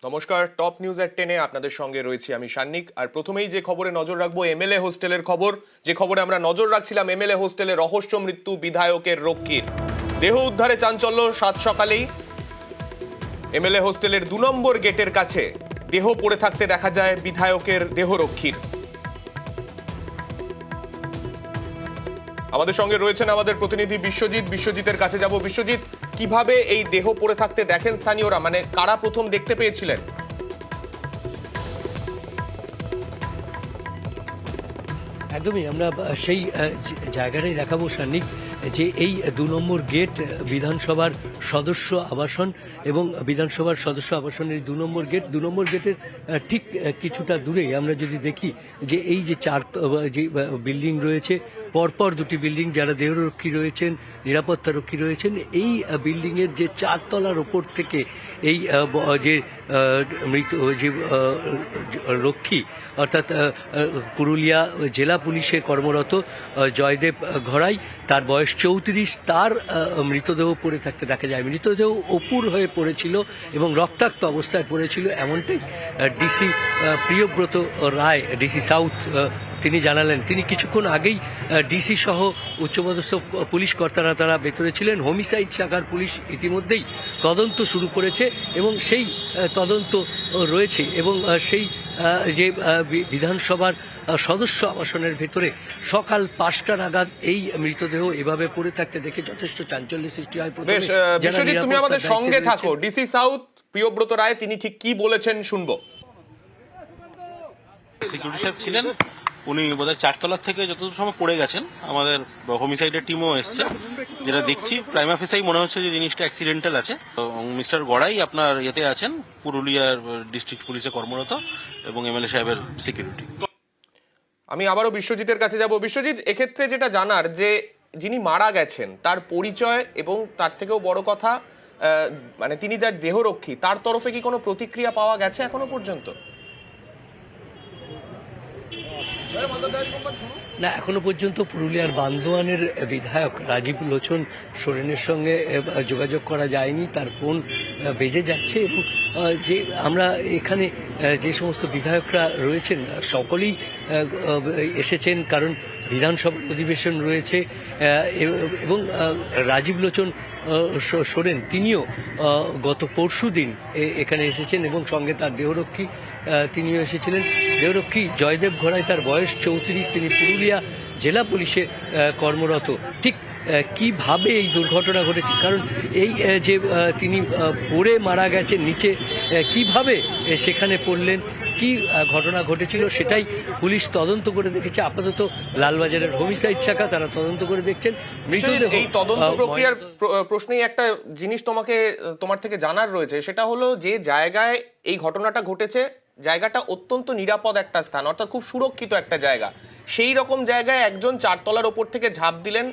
নমস্কার, top news এট 10-এ আপনাদের সঙ্গে রয়েছি আমি সান্নিক। আর প্রথমেই যে খবরে নজর রাখবো এমএলএ হোস্টেলের খবর। যে খবরে আমরা নজর রাখছিলাম, এমএলএ হোস্টেলে রহস্য মৃত্যু বিধায়কের রক্ষীর। দেহ উদ্ধারে চাঞ্চল্য সাত সকালেই এমএলএ হোস্টেলের 2 নম্বর গেটের কাছে দেহ পড়ে থাকতে দেখা যায় বিধায়কের দেহরক্ষীর। আমাদের সঙ্গে রয়েছেন আমাদের প্রতিনিধি বিশ্বজিতের কাছে যাব। বিশ্বজিৎ, কিভাবে এই দেহ পড়ে থাকতে দেখেন স্থানীয়রা, মানে কারা প্রথম দেখতে পেয়েছিলেন? একদমই আমরা সেই জায়গাটাই দেখাবো সান্নিক, যে এই 2 নম্বর গেট বিধানসভার সদস্য আবাসন এবং বিধানসভার সদস্য আবাসনের 2 নম্বর গেটের ঠিক কিছুটা দূরেই আমরা যদি দেখি যে এই যে যে বিল্ডিং রয়েছে, পরপর 2টি বিল্ডিং, যারা দেহরক্ষী রয়েছেন, নিরাপত্তা রক্ষী রয়েছেন, এই বিল্ডিংয়ের যে 4 তলার ওপর থেকে এই যে মৃত যে রক্ষী অর্থাৎ পুরুলিয়া জেলা পুলিশে কর্মরত জয়দেব ঘরাই, তার বয়স 34, তার মৃতদেহ পড়ে থাকতে দেখা যায়। মৃতদেহ অপুর হয়ে পড়েছিল এবং রক্তাক্ত অবস্থায় পড়েছিল, এমনটাই ডিসি প্রিয়ব্রত রায়, ডিসি সাউথ, তিনি জানালেন। তিনি কিছুক্ষণ আগেই ডিসি সহ উচ্চপদস্থ পুলিশ কর্তারা তারা ভেতরে ছিলেন। হোমিসাইড শাখার পুলিশ ইতিমধ্যেই তদন্ত শুরু করেছে এবং সেই তদন্ত রয়েছে এবং সেই যে বিধানসভার সদস্য আবাসনের ভেতরে সকাল 5টা নাগাদ এই মৃতদেহ এভাবে পড়ে থাকতে দেখে যথেষ্ট চাঞ্চল্য সৃষ্টি হয়। বিশ্বজিৎ, তুমি আমাদের সঙ্গে থাকো। ডিসি সাউথ প্রিয়ব্রত রায় তিনি ঠিক কি বলেছেন শুনবো। সিকিউরিটি সাহেব ছিলেন, উনি বোধহয় 4 তলার থেকে যতদূর সময় পড়ে গেছেন। আমাদের হোমিসাইডের টিমও এসছে, যেটা দেখছি প্রাইমা ফেসাই মনে হচ্ছে যে জিনিসটা অ্যাক্সিডেন্টাল আছে। মিস্টার গড়াই আপনার ইয়েতে আছেন, পুরুলিয়ার ডিস্ট্রিক্ট পুলিশে কর্মরত এবং এমএলএ সাহেবের সিকিউরিটি। আমি আবারও বিশ্বজিতের কাছে যাব। বিশ্বজিৎ, এক্ষেত্রে যেটা জানার, যে যিনি মারা গেছেন তার পরিচয় এবং তার থেকেও বড় কথা মানে তিনি যার দেহরক্ষী, তার তরফে কি কোনো প্রতিক্রিয়া পাওয়া গেছে এখনো পর্যন্ত? না, এখনো পর্যন্ত পুরুলিয়ার বান্দোয়ানের বিধায়ক রাজীব লোচন সোরেনের সঙ্গে যোগাযোগ করা যায়নি। তার ফোন বেজে যাচ্ছে এবং যে আমরা এখানে যে সমস্ত বিধায়করা রয়েছেন সকলেই এসেছেন, কারণ বিধানসভার অধিবেশন রয়েছে এবং রাজীব লোচন সোরেন তিনিও গত পরশু দিন এখানে এসেছেন এবং সঙ্গে তার দেহরক্ষী তিনিও এসেছিলেন। দেহরক্ষী জয়দেব ঘরাই, তার বয়স 34, তিনি পুরুলিয়া জেলা পুলিশে কর্মরত। ঠিক কিভাবে এই দুর্ঘটনা ঘটেছে, কারণ এই যে তিনি পড়ে মারা গেছেন নিচে, কিভাবে সেখানে পড়লেন, কি ঘটনা ঘটেছিল সেটাই পুলিশ তদন্ত করে দেখেছে। আপাতত লালবাজারের হোমিসাইড শাখা তারা তদন্ত করে দেখছেন। এই তদন্ত প্রক্রিয়ার প্রশ্নেই একটা জিনিস তোমার থেকে জানার রয়েছে, সেটা হলো যে জায়গায় এই ঘটনাটা ঘটেছে, জায়গাটা অত্যন্ত নিরাপদ একটা স্থান, অর্থাৎ খুব সুরক্ষিত একটা জায়গা। সেই রকম জায়গায় একজন 4 তলার ওপর থেকে ঝাঁপ দিলেন,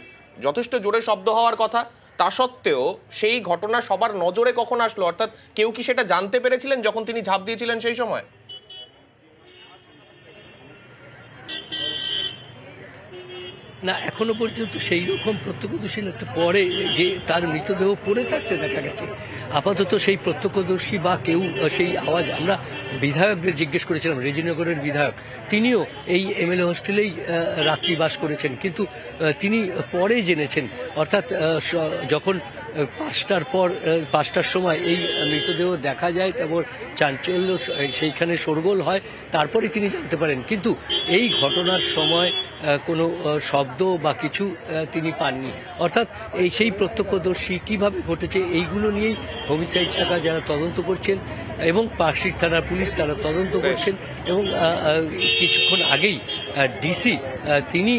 যথেষ্ট জোরে শব্দ হওয়ার কথা, তা সত্ত্বেও সেই ঘটনা সবার নজরে কখন আসলো? অর্থাৎ কেউ কি সেটা জানতে পেরেছিলেন যখন তিনি ঝাঁপ দিয়েছিলেন সেই সময়? না, এখনো পর্যন্ত সেই রকম প্রত্যক্ষদর্শী পরে যে তার মৃতদেহ পড়ে থাকতে দেখা গেছে, আপাতত সেই প্রত্যক্ষদর্শী বা কেউ সেই আওয়াজ, আমরা বিধায়কদের জিজ্ঞেস করেছিলাম। রেজিনগরের বিধায়ক, তিনিও এই এমএলএ হোস্টেলেই রাত্রিবাস করেছেন, কিন্তু তিনি পরে জেনেছেন, অর্থাৎ যখন 5টার সময় এই মৃতদেহ দেখা যায়, তারপর চাঞ্চল্য সেইখানে শোরগোল হয়, তারপরে তিনি জানতে পারেন। কিন্তু এই ঘটনার সময় কোনো শব্দ বা কিছু তিনি পাননি। অর্থাৎ সেই প্রত্যক্ষদর্শী কিভাবে ঘটেছে এইগুলো নিয়েই হোমিসাইড শাখা যারা তদন্ত করছেন এবং পার্শ্বিক থানার পুলিশ তারা তদন্ত করছেন এবং কিছুক্ষণ আগেই ডিসি তিনি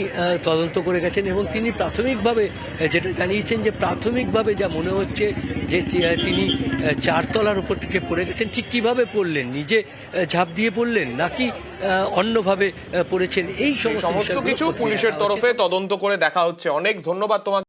তদন্ত করে গেছেন এবং তিনি প্রাথমিকভাবে যেটা জানিয়েছেন, যে প্রাথমিকভাবে যা মনে হচ্ছে যে তিনি 4 তলার উপর থেকে পড়ে গেছেন। ঠিক কিভাবে পড়লেন, নিজে ঝাঁপ দিয়ে পড়লেন নাকি অন্যভাবে পড়েছেন, এই সমস্ত কিছু পুলিশের তরফে তদন্ত করে দেখা হচ্ছে। অনেক ধন্যবাদ তোমাকে।